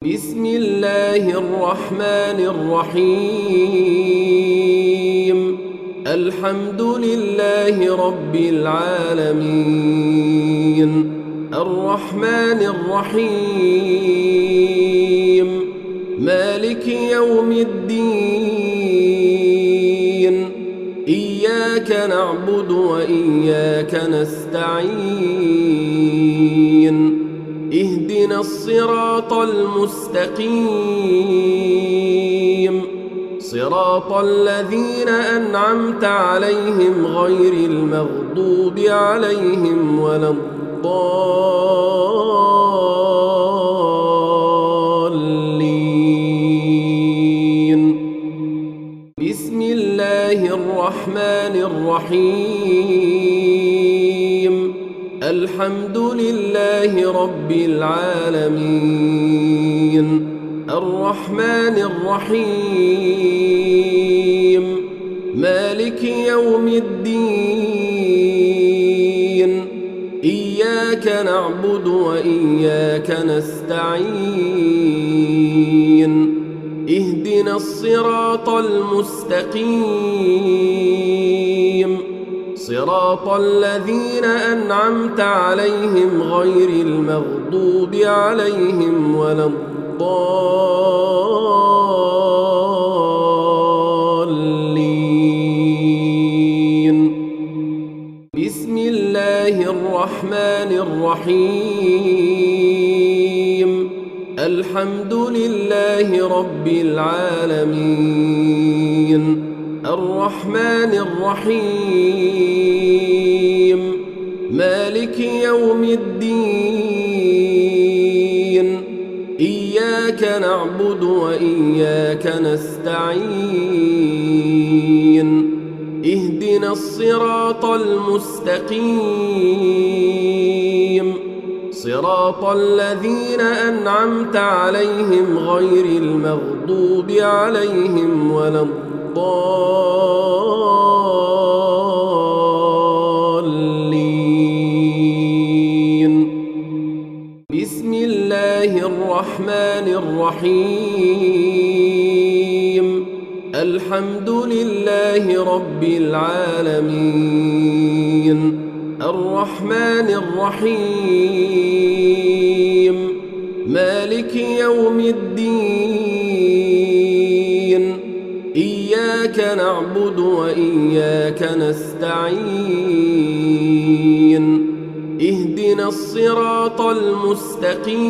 بسم الله الرحمن الرحيم. الحمد لله رب العالمين، الرحمن الرحيم، مالك يوم الدين. إياك نعبد وإياك نستعين. اهدنا الصراط المستقيم، صراط الذين أنعمت عليهم غير المغضوب عليهم ولا الضالين. بسم الله الرحمن الرحيم. الحمد لله رب العالمين، الرحمن الرحيم، مالك يوم الدين. إياك نعبد وإياك نستعين. اهدنا الصراط المستقيم، صراط الذين أنعمت عليهم غير المغضوب عليهم ولا الضالين. بسم الله الرحمن الرحيم. الحمد لله رب العالمين، الرحمن الرحيم، مالك يوم الدين. إياك نعبد وإياك نستعين. اهدنا الصراط المستقيم، صراط الذين أنعمت عليهم غير المغضوب عليهم ولا الضالين. بسم الله الرحمن الرحيم. الحمد لله رب العالمين، الرحمن الرحيم، مالك يوم الدين. إياك نعبد وإياك نستعين. اهدنا الصراط المستقيم،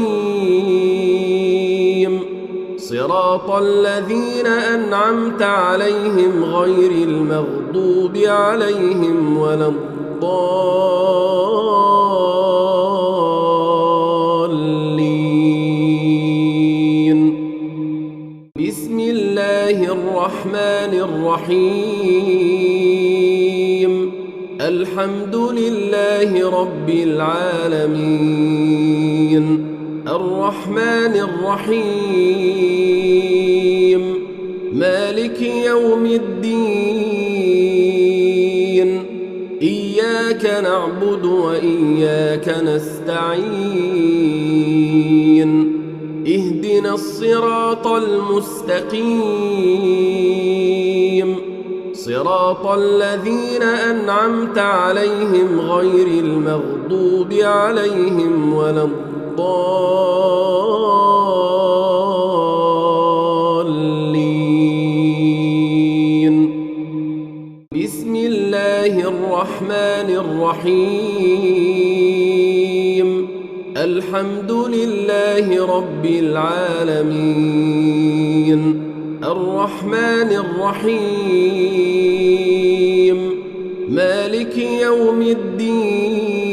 صراط الذين أنعمت عليهم غير المغضوب عليهم ولا الضالين. بسم الله الرحمن الرحيم. الحمد لله رب العالمين، الرحمن الرحيم، مالك يوم الدين. إياك نعبد وإياك نستعين. اهدنا الصراط المستقيم، صراط الذين أنعمت عليهم غير المغضوب عليهم ولا الضالين. بسم الله الرحمن الرحيم. الحمد لله رب العالمين، الرحمن الرحيم، مالك يوم الدين.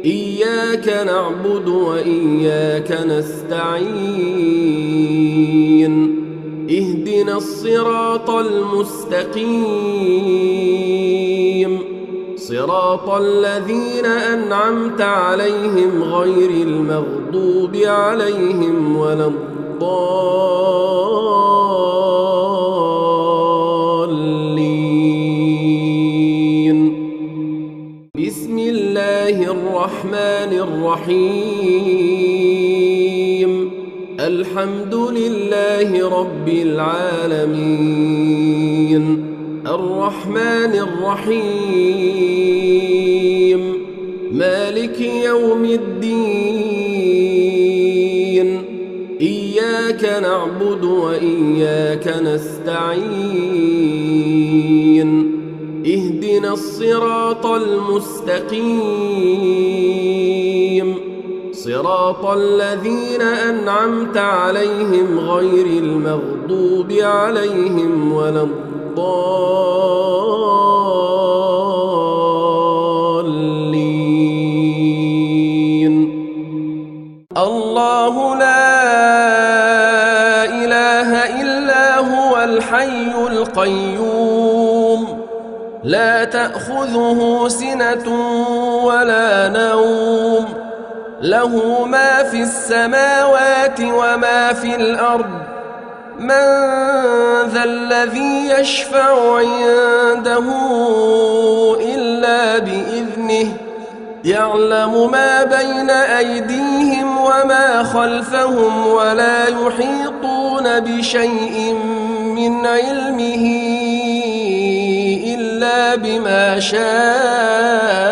إياك نعبد وإياك نستعين. اهدنا الصراط المستقيم، صراط الذين أنعمت عليهم غير المغضوب عليهم ولا الضالين. بسم الله الرحمن الرحيم. الحمد لله رب العالمين الرحمن الرحيم مالك يوم الدين إياك نعبد وإياك نستعين اهدنا الصراط المستقيم صراط الذين أنعمت عليهم غير المغضوب عليهم ولا الضالين. الله لا إله إلا هو الحي القيوم لا تأخذه سنة ولا نوم له ما في السماوات وما في الأرض من ذا الذي يشفع عنده إلا بإذنه يعلم ما بين أيديهم وما خلفهم ولا يحيطون بشيء من علمه إلا بما شاء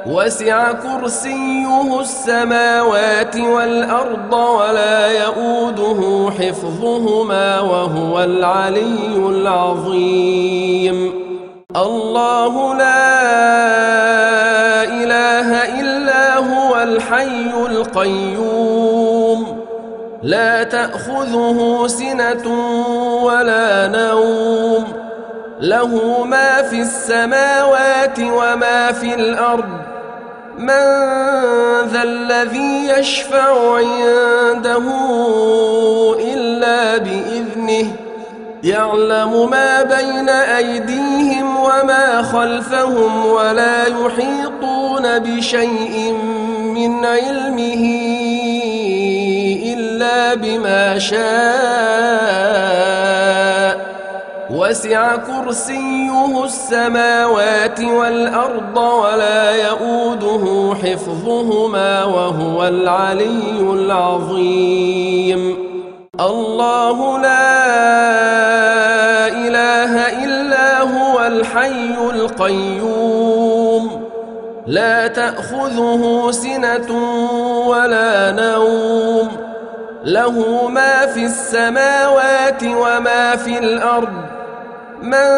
وسع كرسيه السماوات والأرض ولا يؤوده حفظهما وهو العلي العظيم. الله لا إله إلا هو الحي القيوم لا تأخذه سنة ولا نوم له ما في السماوات وما في الأرض من ذا الذي يشفع عنده إلا بإذنه يعلم ما بين أيديهم وما خلفهم ولا يحيطون بشيء من علمه إلا بما شاء وسع كرسيه السماوات والأرض ولا يؤوده حفظهما وهو العلي العظيم. الله لا إله إلا هو الحي القيوم لا تأخذه سنة ولا نوم له ما في السماوات وما في الأرض من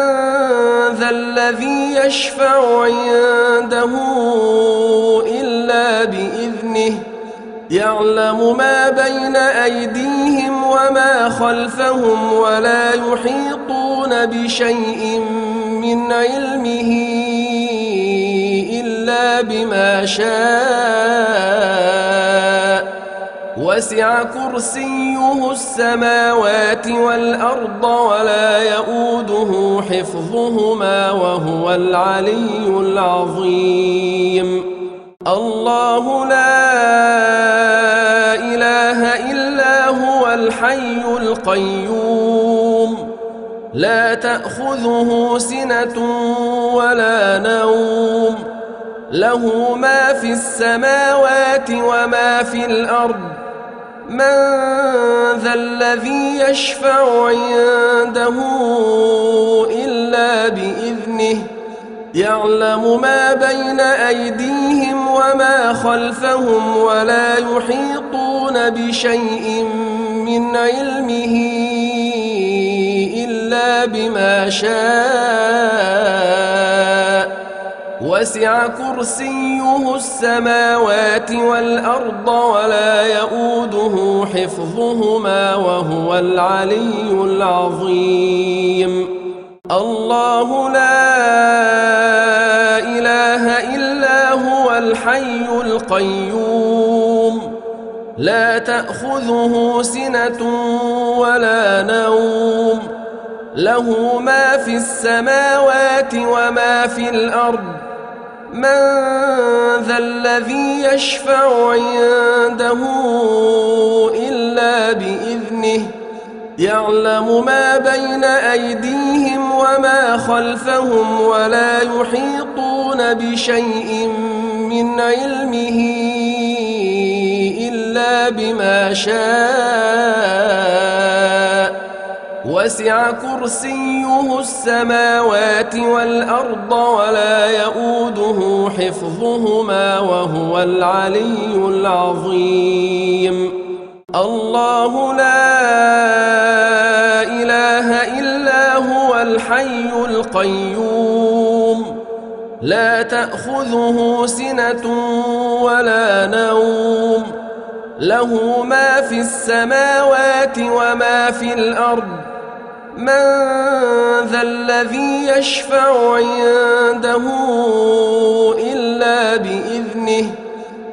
ذا الذي يشفع عنده إلا بإذنه يعلم ما بين أيديهم وما خلفهم ولا يحيطون بشيء من علمه إلا بما شاء وسع كرسيه السماوات والأرض ولا يؤوده حفظهما وهو العلي العظيم. الله لا إله إلا هو الحي القيوم لا تأخذه سنة ولا نوم له ما في السماوات وما في الأرض من ذا الذي يشفع عنده إلا بإذنه يعلم ما بين أيديهم وما خلفهم ولا يحيطون بشيء من علمه إلا بما شاء وسع كرسيه السماوات والأرض ولا يؤوده حفظهما وهو العلي العظيم. الله لا إله إلا هو الحي القيوم لا تأخذه سنة ولا نوم له ما في السماوات وما في الأرض من ذا الذي يشفع عنده إلا بإذنه يعلم ما بين أيديهم وما خلفهم ولا يحيطون بشيء من علمه إلا إلا بما شاء وسع كرسيه السماوات والأرض ولا يؤوده حفظهما وهو العلي العظيم الله لا إله إلا هو الحي القيوم لا تأخذه سنة ولا نوم له ما في السماوات وما في الأرض من ذا الذي يشفع عنده إلا بإذنه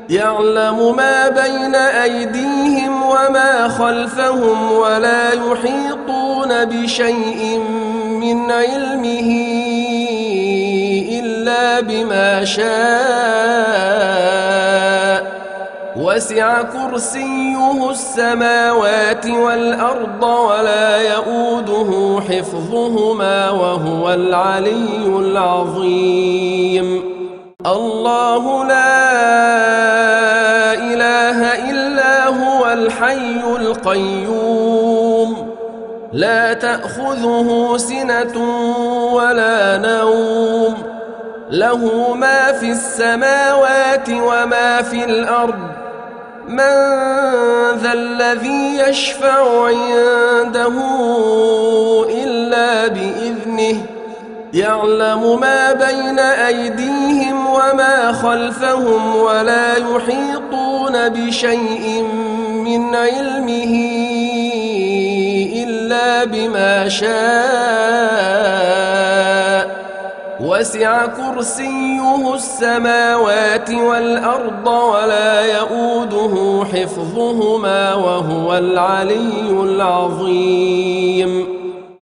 يعلم ما بين أيديهم وما خلفهم ولا يحيطون بشيء من علمه إلا بما شاء وسع كرسيه السماوات والأرض ولا يؤوده حفظهما وهو العلي العظيم الله لا إله إلا هو الحي القيوم لا تأخذه سنة ولا نوم له ما في السماوات وما في الأرض من ذا الذي يشفع عنده إلا بإذنه يعلم ما بين أيديهم وما خلفهم ولا يحيطون بشيء من علمه إلا بما شاء وسع كرسيه السماوات والأرض ولا يؤوده حفظهما وهو العلي العظيم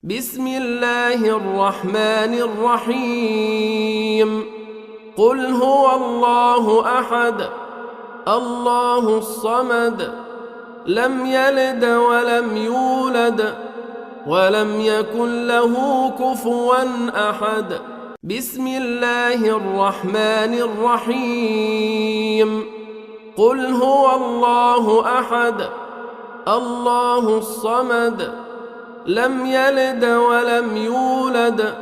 بسم الله الرحمن الرحيم قل هو الله أحد الله الصمد لم يلد ولم يولد ولم يكن له كفوا أحد بسم الله الرحمن الرحيم قل هو الله أحد الله الصمد لم يلد ولم يولد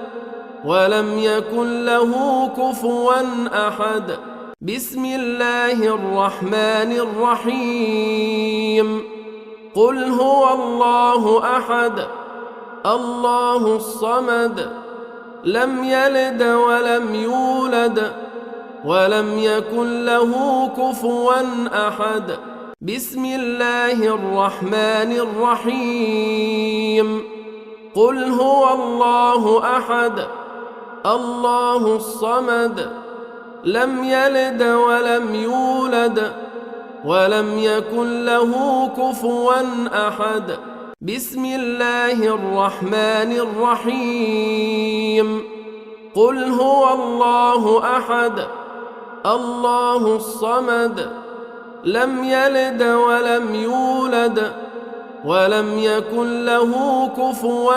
ولم يكن له كفوا أحد بسم الله الرحمن الرحيم قل هو الله أحد الله الصمد لم يلد ولم يولد ولم يكن له كفوا أحد بسم الله الرحمن الرحيم قل هو الله أحد الله الصمد لم يلد ولم يولد ولم يكن له كفوا أحد بسم الله الرحمن الرحيم قل هو الله أحد الله الصمد لم يلد ولم يولد ولم يكن له كفوا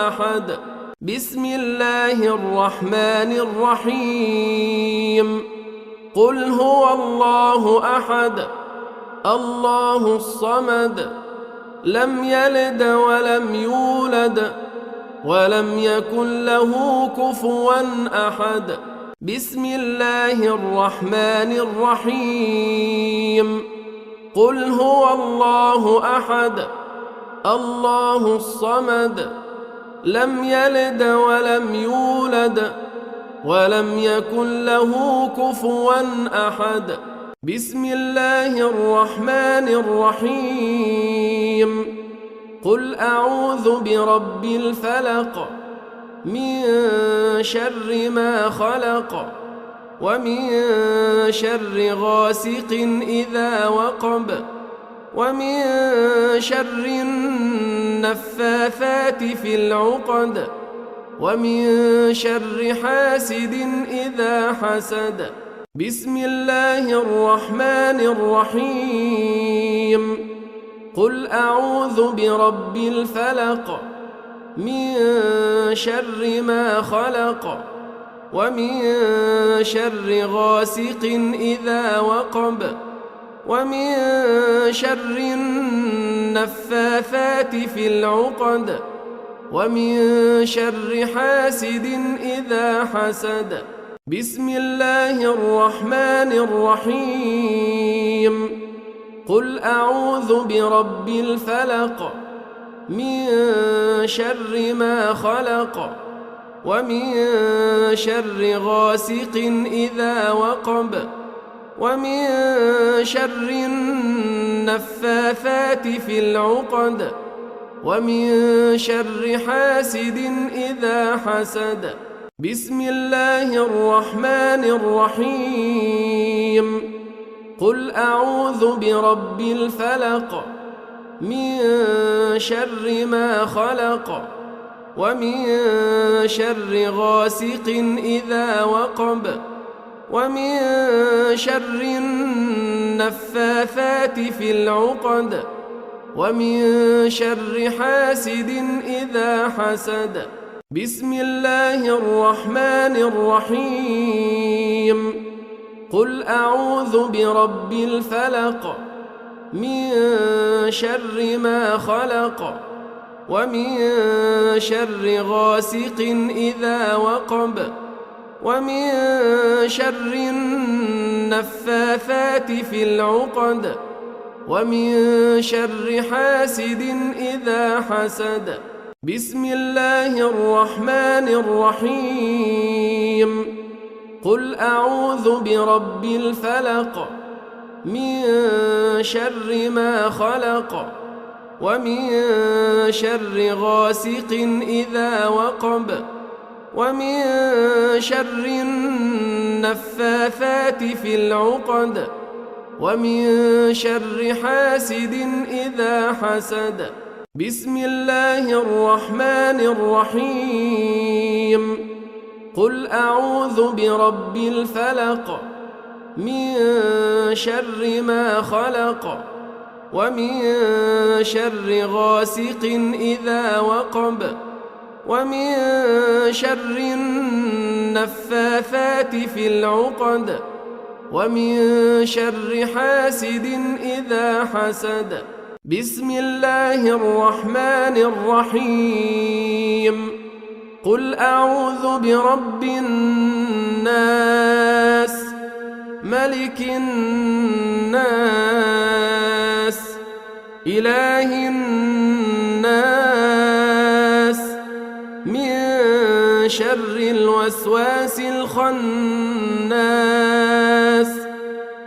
أحد بسم الله الرحمن الرحيم قل هو الله أحد الله الصمد لم يلد ولم يولد ولم يكن له كفوا أحد بسم الله الرحمن الرحيم قل هو الله أحد الله الصمد لم يلد ولم يولد ولم يكن له كفوا أحد بسم الله الرحمن الرحيم قل أعوذ برب الفلق من شر ما خلق ومن شر غاسق إذا وقب ومن شر النفاثات في العقد ومن شر حاسد إذا حسد بسم الله الرحمن الرحيم قل أعوذ برب الفلق من شر ما خلق ومن شر غاسق إذا وقب ومن شر النفاثات في العقد ومن شر حاسد إذا حسد. بسم الله الرحمن الرحيم. قل أعوذ برب الفلق من شر ما خلق ومن شر غاسق إذا وقب ومن شر النفاثات في العقد ومن شر حاسد إذا حسد. بسم الله الرحمن الرحيم. قل أعوذ برب الفلق من شر ما خلق ومن شر غاسق إذا وقب ومن شر النفاثات في العقد ومن شر حاسد إذا حسد. بسم الله الرحمن الرحيم. قل أعوذ برب الفلق من شر ما خلق ومن شر غاسق إذا وقب ومن شر النفاثات في العقد ومن شر حاسد إذا حسد. بسم الله الرحمن الرحيم. قل أعوذ برب الفلق من شر ما خلق ومن شر غاسق إذا وقب ومن شر النفاثات في العقد ومن شر حاسد إذا حسد. بسم الله الرحمن الرحيم. قل أعوذ برب الفلق من شر ما خلق ومن شر غاسق إذا وقب ومن شر النفاثات في العقد ومن شر حاسد إذا حسد. بسم الله الرحمن الرحيم. قل أعوذ برب الناس ملك الناس إله الناس من شر الوسواس الخناس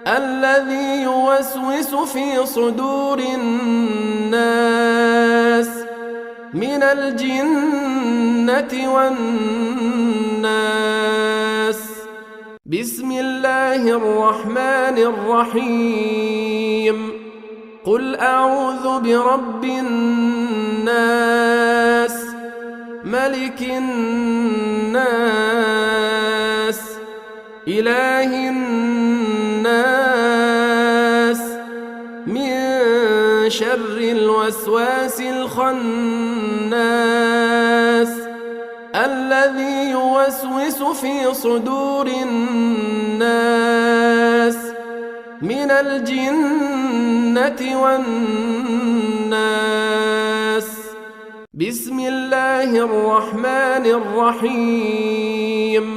الذي يوسوس في صدور الناس من الجنة والناس. بسم الله الرحمن الرحيم. قل أعوذ برب الناس ملك الناس إله الناس من شر الوسواس الخناس الذي يوسوس في صدور الناس من الجنة والناس. بسم الله الرحمن الرحيم.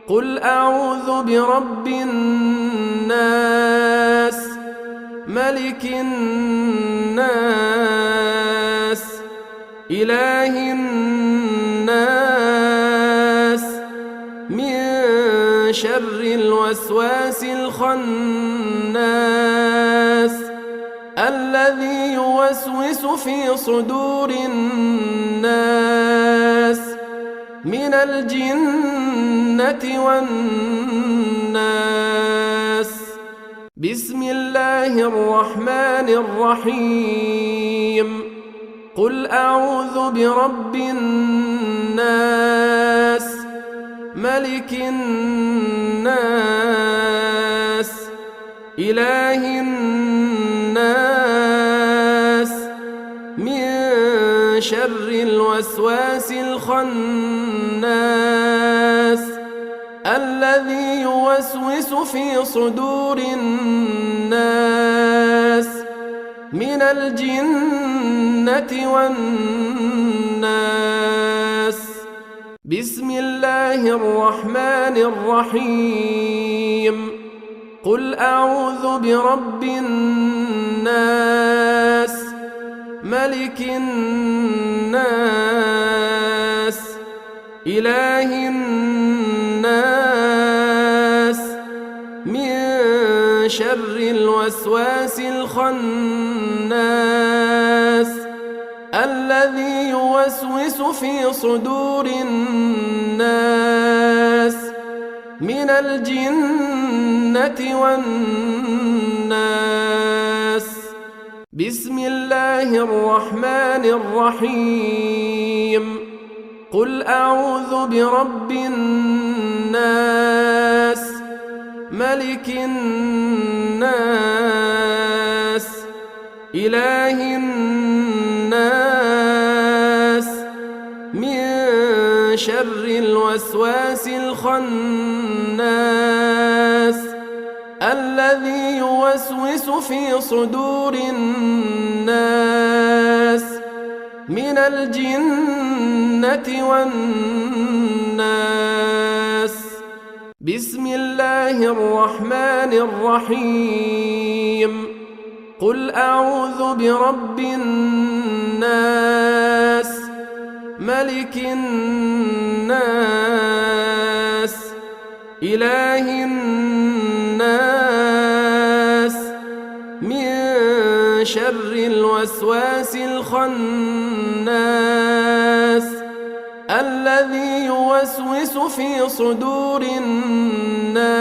قل أعوذ برب الناس ملك الناس إله الناس من شر الوسواس الخناس الذي يوسوس في صدور الناس من الجنة والناس. بسم الله الرحمن الرحيم. قل أعوذ برب الناس ملك الناس إله الناس من شر الوسواس الخناس الذي الذي يوسوس في صدور الناس من الجنة والناس. بسم الله الرحمن الرحيم. قل أعوذ برب الناس ملك الناس إله الناس من شر الوسواس الخناس الذي يوسوس في صدور الناس من الجنة والناس. بسم الله الرحمن الرحيم. قل أعوذ برب الناس ملك الناس إله الناس من شر الوسواس الخناس الذي يوسوس في صدور الناس من الجنة والناس. بسم الله الرحمن الرحيم. قل أعوذ برب الناس ملك الناس إله الناس من شر الوسواس الخناس الذي يوسوس في صدور الناس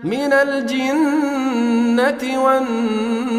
من الجنة والناس.